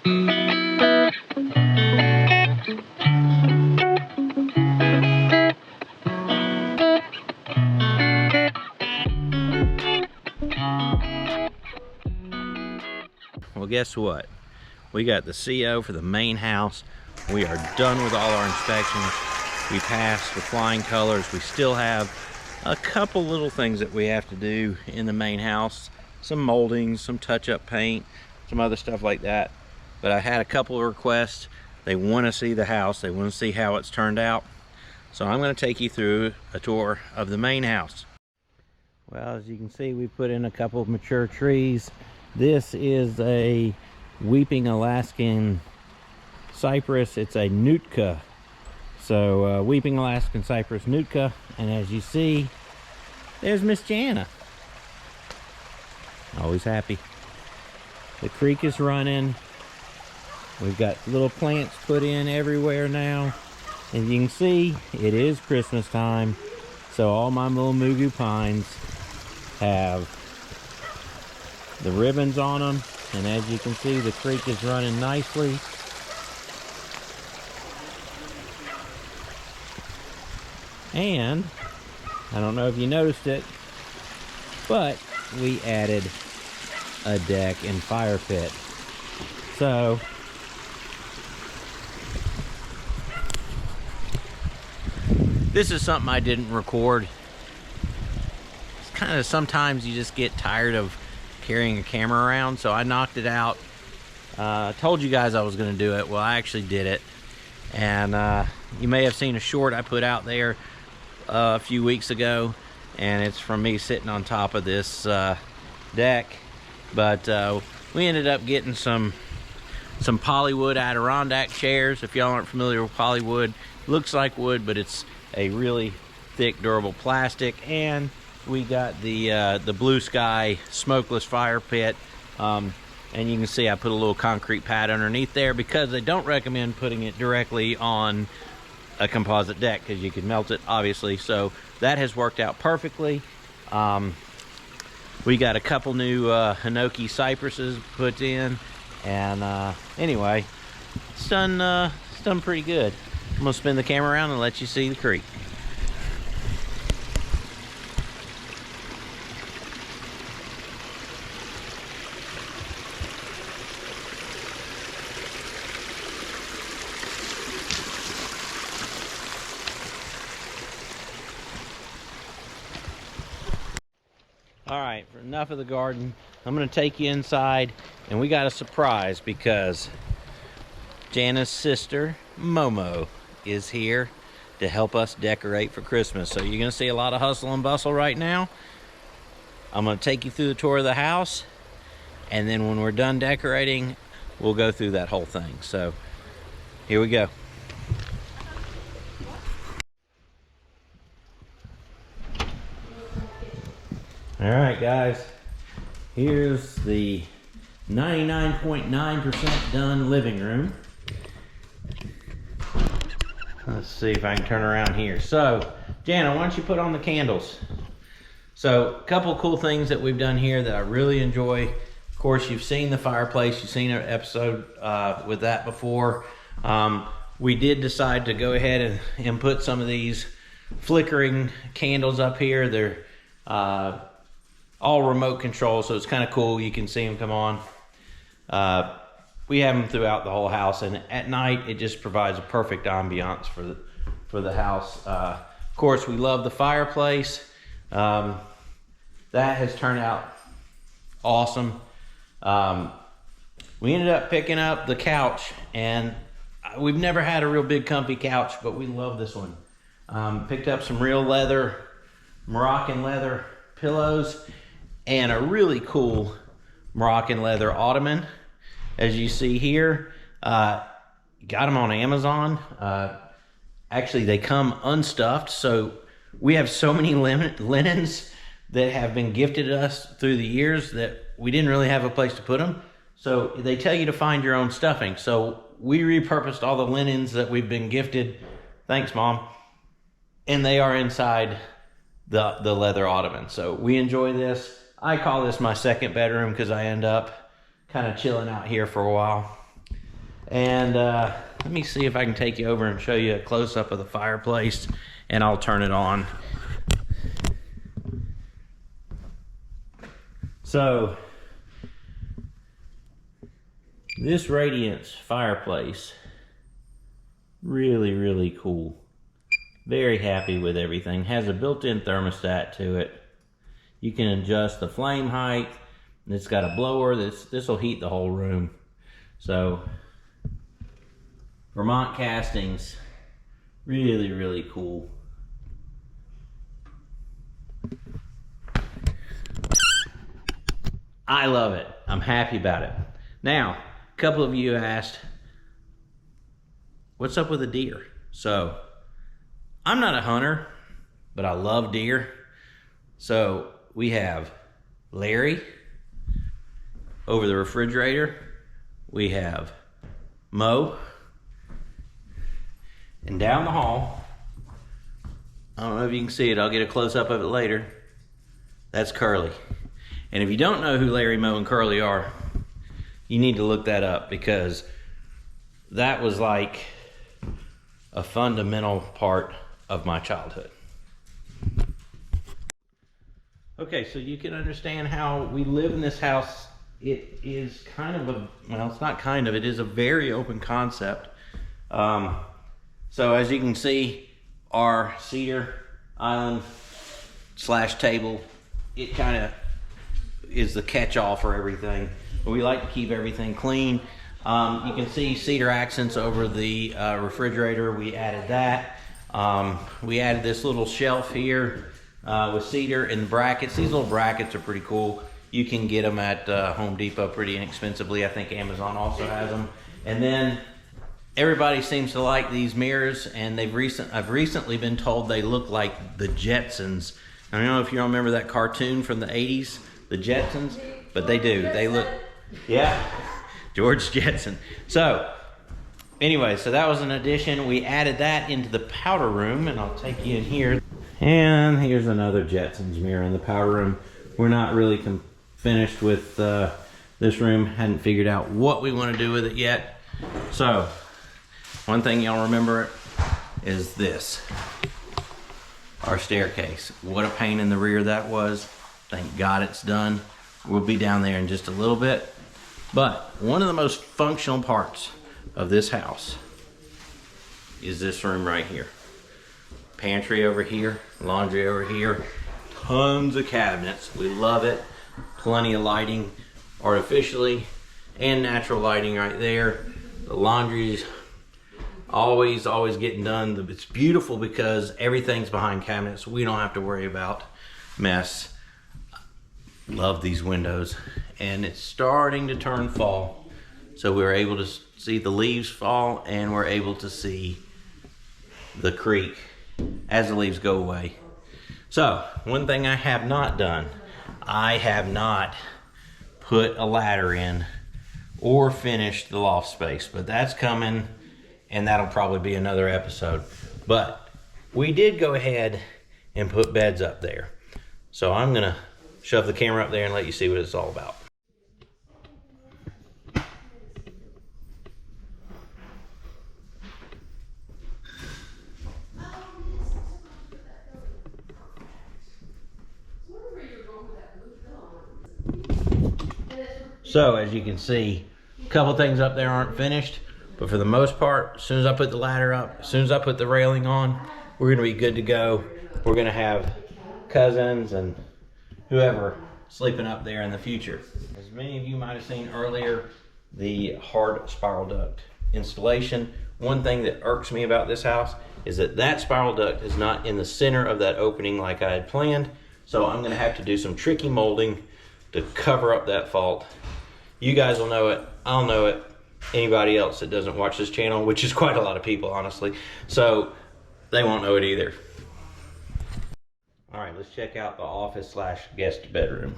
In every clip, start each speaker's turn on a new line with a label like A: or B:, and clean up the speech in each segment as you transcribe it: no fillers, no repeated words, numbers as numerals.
A: Well, guess what? We got the CO for the main house. We are done with all our inspections. We passed with flying colors. We still have a couple little things that we have to do in the main house. Some moldings, some touch-up paint, some other stuff like that. But I had a couple of requests. They want to see the house. They want to see how it's turned out. So I'm going to take you through a tour of the main house. Well, as you can see, we put in a couple of mature trees. This is a weeping Alaskan cypress. It's a Nootka. So weeping Alaskan cypress Nootka. And as you see, there's Miss Jana. Always happy. The creek is running. We've got little plants put in everywhere now. As you can see, it is Christmas time. So all my little mugu pines have the ribbons on them, and as you can see, the creek is running nicely. And I don't know if you noticed it, but we added a deck and fire pit. So this is something I didn't record. It's kind of, sometimes you just get tired of carrying a camera around, so I knocked it out. Told you guys I was going to do it. Well, I actually did it, and you may have seen a short I put out there a few weeks ago, and it's from me sitting on top of this deck. But we ended up getting some polywood Adirondack chairs. If y'all aren't familiar with polywood, looks like wood, but it's a really thick, durable plastic. And we got the bluesky smokeless fire pit, and you can see I put a little concrete pad underneath there because they don't recommend putting it directly on a composite deck because you can melt it, obviously. So that has worked out perfectly. We got a couple new Hinoki cypresses put in, and anyway, it's done pretty good. I'm gonna spin the camera around and let you see the creek. All right, for enough of the garden, I'm gonna take you inside, and we got a surprise because Jana's sister, Momo, is here to help us decorate for Christmas. So you're gonna see a lot of hustle and bustle right now. I'm gonna take you through the tour of the house, and then when we're done decorating, we'll go through that whole thing. So here we go. All right, guys, here's the 99.9% done living room. Let's see if I can turn around here. So, Jana, why don't you put on the candles? So, a couple cool things that we've done here that I really enjoy. Of course, you've seen the fireplace. You've seen an episode with that before. We did decide to go ahead and put some of these flickering candles up here. They're all remote control, so it's kind of cool. You can see them come on. We have them throughout the whole house, and at night it just provides a perfect ambiance for the house. Of course, we love the fireplace. That has turned out awesome. We ended up picking up the couch, and we've never had a real big comfy couch, but we love this one. Picked up some real leather, Moroccan leather pillows, and a really cool Moroccan leather ottoman. As you see here, got them on Amazon. Actually, they come unstuffed, so we have so many linens that have been gifted us through the years that we didn't really have a place to put them. So they tell you to find your own stuffing. So we repurposed all the linens that we've been gifted. Thanks, Mom. And they are inside the leather ottoman. So we enjoy this. I call this my second bedroom because I end up kind of chilling out here for a while. And let me see if I can take you over and show you a close-up of the fireplace, and I'll turn it on. So this Radiance fireplace, really, really cool. Very happy with everything. Has a built-in thermostat to it. You can adjust the flame height. It's got a blower. This will heat the whole room. So Vermont castings, really, really cool. I love it. I'm happy about it. Now, a couple of you asked, what's up with the deer? So, I'm not a hunter, but I love deer. So, we have Larry over the refrigerator. We have Mo. And down the hall, I don't know if you can see it, I'll get a close-up of it later. That's Curly. And if you don't know who Larry, Mo, and Curly are, you need to look that up, because that was like a fundamental part of my childhood. Okay, so you can understand how we live in this house. It is kind of a, well, it's not kind of, it is a very open concept. So as you can see, our cedar island / table, it kind of is the catch-all for everything. But we like to keep everything clean. You can see cedar accents over the refrigerator. We added that. We added this little shelf here with cedar in the brackets. These little brackets are pretty cool. You can get them at Home Depot pretty inexpensively. I think Amazon also has them. And then everybody seems to like these mirrors, and I've recently been told they look like the Jetsons. I don't know if you remember that cartoon from the 80s, the Jetsons, but they do. They look, yeah, George Jetson. So anyway, so that was an addition. We added that into the powder room, and I'll take you in here. And here's another Jetsons mirror in the powder room. We're not really finished with this room. Hadn't figured out what we want to do with it yet. So one thing y'all remember is this, our staircase. What a pain in the rear that was. Thank God it's done. We'll be down there in just a little bit. But one of the most functional parts of this house is this room right here. Pantry over here, laundry over here, tons of cabinets. We love it. Plenty of lighting, artificially and natural lighting right there. The laundry's always getting done. It's beautiful because everything's behind cabinets. We don't have to worry about mess. Love these windows. And it's starting to turn fall, so we're able to see the leaves fall, and we're able to see the creek as the leaves go away. So one thing I have not done, I have not put a ladder in or finished the loft space, but that's coming, and that'll probably be another episode. But we did go ahead and put beds up there, so I'm gonna shove the camera up there and let you see what it's all about. So as you can see, a couple things up there aren't finished, but for the most part, as soon as I put the ladder up, as soon as I put the railing on, we're gonna be good to go. We're gonna have cousins and whoever sleeping up there in the future. As many of you might have seen earlier, the hard spiral duct installation. One thing that irks me about this house is that that spiral duct is not in the center of that opening like I had planned. So I'm gonna have to do some tricky molding to cover up that fault. You guys will know it, I'll know it, anybody else that doesn't watch this channel, which is quite a lot of people, honestly. So they won't know it either. All right, let's check out the office / guest bedroom.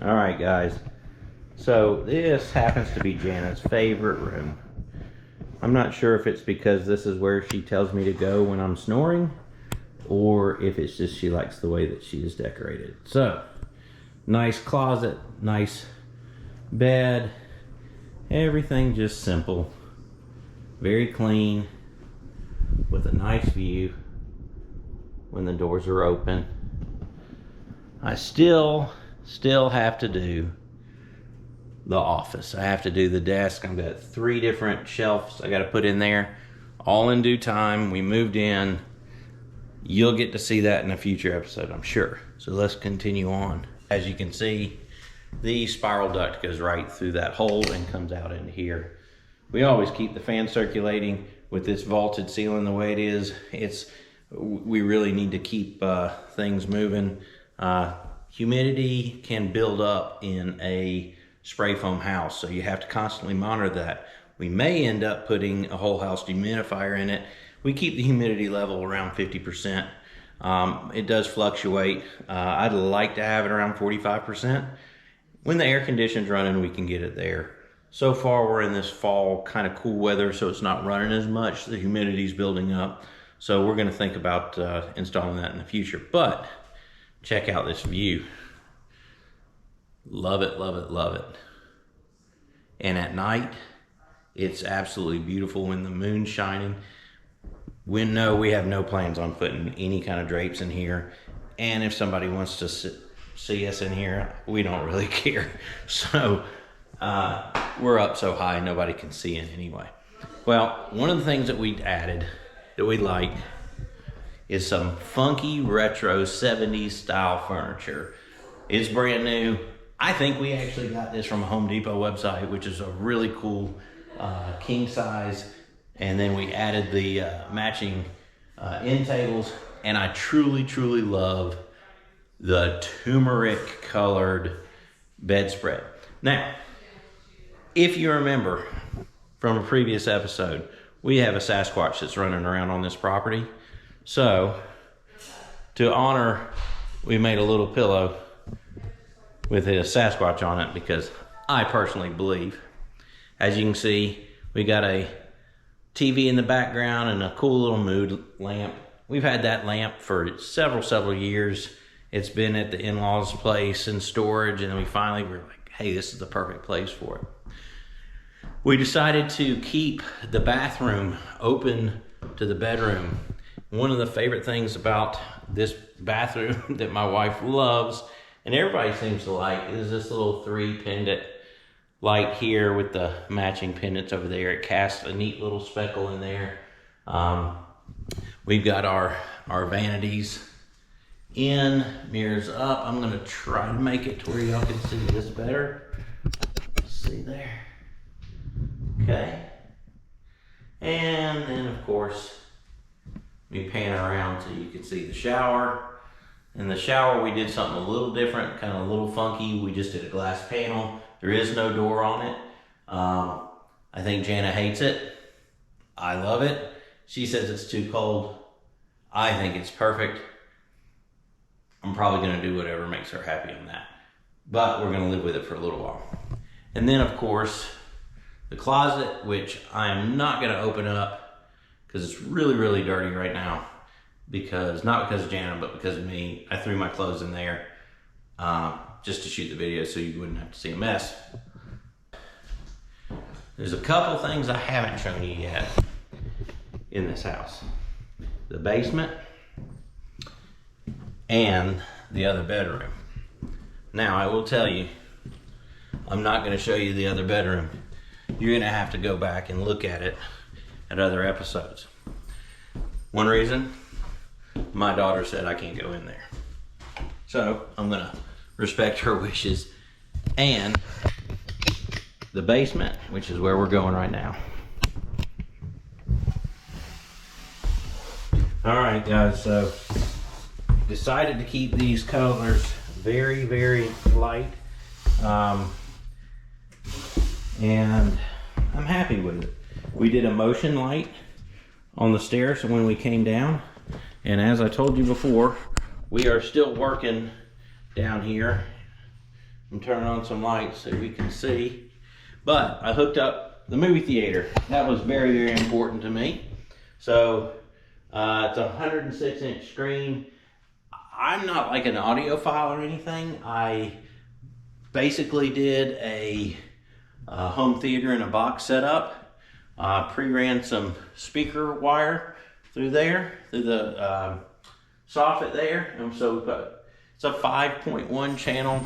A: All right, guys. So this happens to be Janet's favorite room. I'm not sure if it's because this is where she tells me to go when I'm snoring, or if it's just she likes the way that she is decorated. So, nice closet, nice bed, everything just simple, very clean, with a nice view when the doors are open. I still have to do the office. I have to do the desk. I've got 3 different shelves I got to put in there, all in due time. We moved in. You'll get to see that in a future episode, I'm sure. So let's continue on. As you can see, the spiral duct goes right through that hole and comes out into here. We always keep the fan circulating. With this vaulted ceiling the way it is, we really need to keep things moving. Humidity can build up in a spray foam house, so you have to constantly monitor that. We may end up putting a whole house dehumidifier in it. We keep the humidity level around 50%. It does fluctuate. I'd like to have it around 45%. When the air conditioner's running, we can get it there. So far, we're in this fall kind of cool weather, so it's not running as much. The humidity's building up. So we're gonna think about installing that in the future. But check out this view. Love it, love it, love it. And at night, it's absolutely beautiful when the moon's shining. We have no plans on putting any kind of drapes in here. And if somebody wants to see us in here, we don't really care. So we're up so high, nobody can see in anyway. Well, one of the things that we added that we like is some funky retro 70s style furniture. It's brand new. I think we actually got this from a Home Depot website, which is a really cool king size. And then we added the matching end tables. And I truly, truly love the turmeric colored bedspread. Now, if you remember from a previous episode, we have a Sasquatch that's running around on this property. So, to honor, we made a little pillow with a Sasquatch on it because I personally believe. As you can see, we got a TV in the background and a cool little mood lamp. We've had that lamp for several years. It's been at the in-laws' place in storage, and then we finally were like, hey, this is the perfect place for it. We decided to keep the bathroom open to the bedroom. One of the favorite things about this bathroom that my wife loves, and everybody seems to like, is this little 3 pendant light here with the matching pendants over there. It casts a neat little speckle in there. We've got our vanities in, mirrors up. I'm gonna try to make it to where y'all can see this better. See there. Okay. And then of course, we pan around so you can see the shower. In the shower, we did something a little different, kind of a little funky. We just did a glass panel. There is no door on it. I think Jana hates it. I love it. She says it's too cold. I think it's perfect. I'm probably gonna do whatever makes her happy on that. But we're gonna live with it for a little while. And then of course, the closet, which I am not gonna open up because it's really dirty right now. Not because of Jana, but because of me. I threw my clothes in there just to shoot the video so you wouldn't have to see a mess. There's a couple things I haven't shown you yet in this house. The basement and the other bedroom. Now I will tell you, I'm not gonna show you the other bedroom. You're gonna have to go back and look at it at other episodes. One reason, my daughter said I can't go in there. So I'm gonna respect her wishes. And the basement, which is where we're going right now. All right, guys, so decided to keep these colors very light. And I'm happy with it. We did a motion light on the stairs when we came down. And as I told you before, we are still working down here. I'm turning on some lights so we can see. But I hooked up the movie theater. That was very important to me. So it's a 106-inch screen. I'm not like an audiophile or anything. I basically did a home theater in a box setup. Pre-ran some speaker wire through there, through the soffit there. And so we've got, it's a 5.1 channel.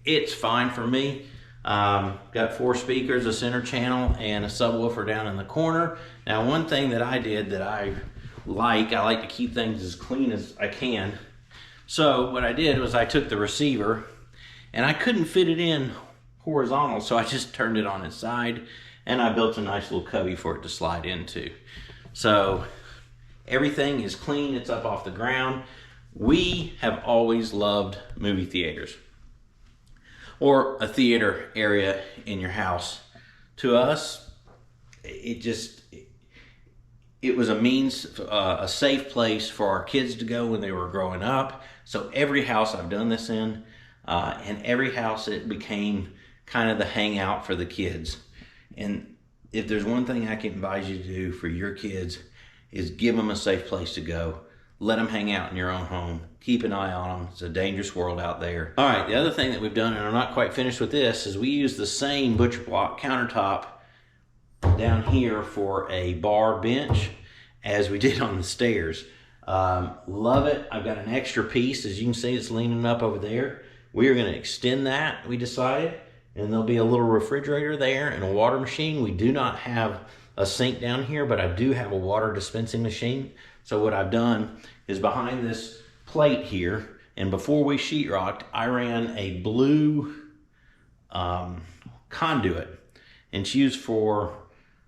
A: It's fine for me. Got 4 speakers, a center channel, and a subwoofer down in the corner. Now, one thing that I did that I like to keep things as clean as I can. So what I did was I took the receiver, and I couldn't fit it in horizontal, so I just turned it on its side, and I built a nice little cubby for it to slide into. So everything is clean, it's up off the ground. We have always loved movie theaters, or a theater area in your house. To us, it was a means, a safe place for our kids to go when they were growing up. So every house I've done this in, and every house it became kind of the hangout for the kids. And if there's one thing I can advise you to do for your kids, is give them a safe place to go. Let them hang out in your own home. Keep an eye on them. It's a dangerous world out there. All right, the other thing that we've done, and I'm not quite finished with this, is we use the same butcher block countertop down here for a bar bench as we did on the stairs. Love it. I've got an extra piece. As you can see, it's leaning up over there. We are going to extend that, we decided, and there'll be a little refrigerator there and a water machine. We do not have a sink down here, but I do have a water dispensing machine. So what I've done is behind this plate here, and before we sheetrocked, I ran a blue conduit, and it's used for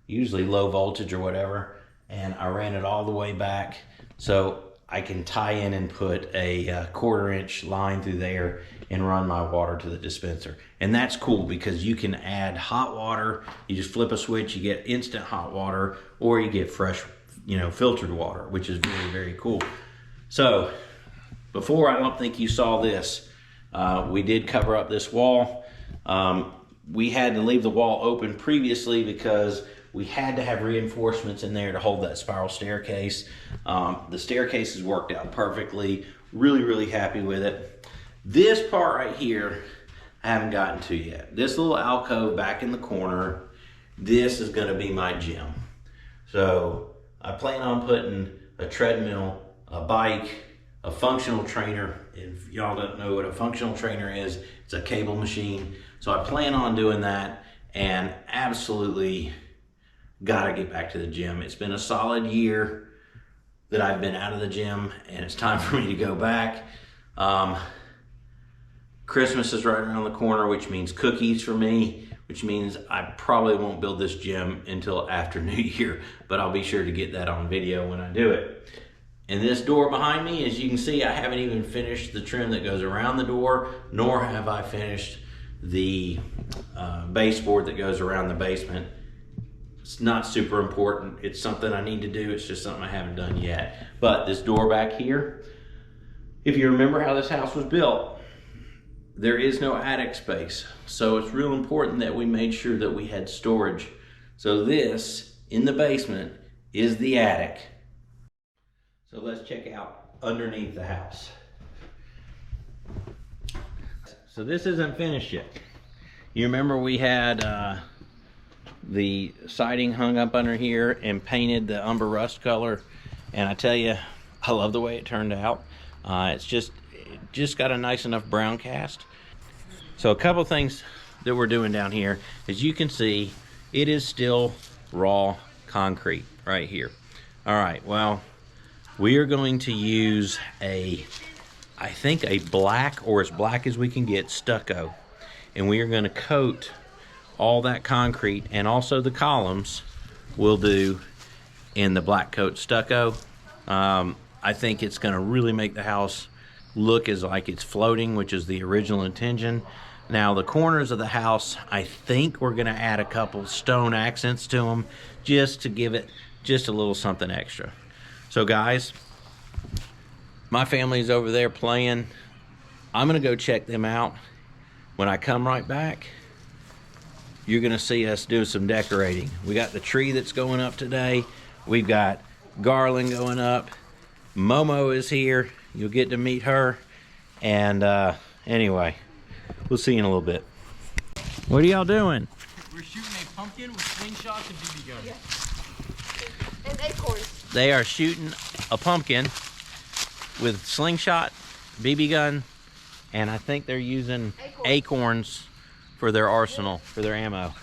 A: usually low voltage or whatever, and I ran it all the way back so I can tie in and put a 1/4 inch line through there and run my water to the dispenser. And that's cool because you can add hot water. You just flip a switch, you get instant hot water, or you get fresh, filtered water, which is very, very cool. So before, I don't think you saw this, we did cover up this wall. We had to leave the wall open previously because we had to have reinforcements in there to hold that spiral staircase. The staircase has worked out perfectly. Really, really happy with it. This part right here, I haven't gotten to yet. This little alcove back in the corner, this is gonna be my gym. So I plan on putting a treadmill, a bike, a functional trainer. If y'all don't know what a functional trainer is, it's a cable machine. So I plan on doing that, and absolutely gotta get back to the gym. It's been a solid year that I've been out of the gym, and it's time for me to go back. Christmas is right around the corner, which means cookies for me, which means I probably won't build this gym until after New Year, but I'll be sure to get that on video when I do it. And this door behind me, as you can see, I haven't even finished the trim that goes around the door, nor have I finished the baseboard that goes around the basement. It's not super important. It's something I need to do. It's just something I haven't done yet. But this door back here, if you remember how this house was built, there is no attic space. So it's real important that we made sure that we had storage. So this, in the basement, is the attic. So let's check out underneath the house. So this isn't finished yet. You remember we had the siding hung up under here and painted the umber rust color, and I tell you, I love the way it turned out. It just got a nice enough brown cast. So a couple things that we're doing down here, as you can see, it is still raw concrete right here. All right, well, we are going to use I think a black, or as black as we can get, stucco, and we are going to coat all that concrete, and also the columns we'll do in the black coat stucco. I think it's going to really make the house look as like it's floating, which is the original intention. Now the corners of the house, I think we're going to add a couple stone accents to them just to give it just a little something extra. So guys, my family's over there playing. I'm going to go check them out. When I come right back, you're going to see us do some decorating. We got the tree that's going up today. We've got garland going up. Momo is here. You'll get to meet her. And anyway, We'll see you in a little bit. What are y'all doing?
B: We're shooting a pumpkin with slingshots and BB guns.
C: Yeah. And acorns.
A: They are shooting a pumpkin with slingshot, BB gun, and I think they're using acorns for their arsenal, for their ammo.